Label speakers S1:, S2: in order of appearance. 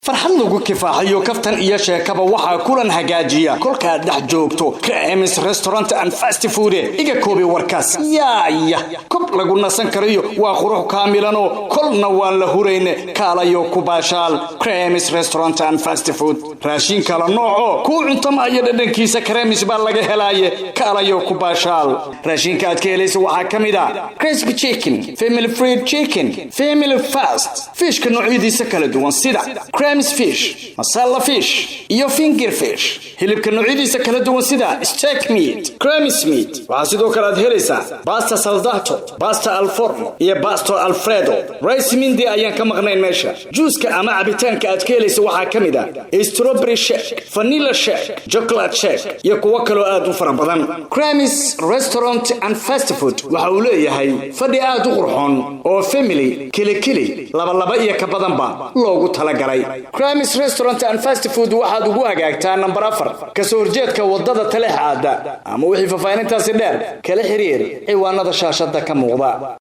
S1: farxad lagu kifaaxayo kaftan iyo sheekaba waxa kulan hagaajiya kolka dhex joogto Creamis Restaurant and Fast Food iga koobi warkaas ya kob lagu nasan karayo waa qurux kaamilan oo kolna waa la hureyne kaalayo ku baashaal Creamis Restaurant and Fast Food raashin kala nooco ku cuntama iyo dhadhankiisa Creamis baa laga helaaye kaalayo ku baashaal raashinka aad ka helayso waxa kamid ah crispy chicken, family fried chicken, family fast fish ka noocyadiisa kala duwan sida Creamis fish, masala fish, iyo finger fish. hilibka noocyadiisa kala duwan sida steak meat, Creamis meat. Waxa sidoo kale aad helaysaa pasta saldato, pasta al forno, iyo pasta alfredo. Rice mindi ayaan ka maqnayn meesha. Juuska ama cabitaanka aad ka helayso waxa kamid ah strawberry shake, vanilla shake, chocolate shake, iyo kuwa kale oo aad u fara badan. Creamis Restaurant and Fast Food waxa uu leeyahay fadhi aad u qurxoon oo family kili laba iyo ka badanba loogu talagalay. Creamis Restaurant and Fast Food waxaad ugu hagaagtaa number 4 ka soo horjeedka wadada Taleex aada ama wixii fafaanintaasi dheer kala xiriir ciwaanada shaashada ka muuqda.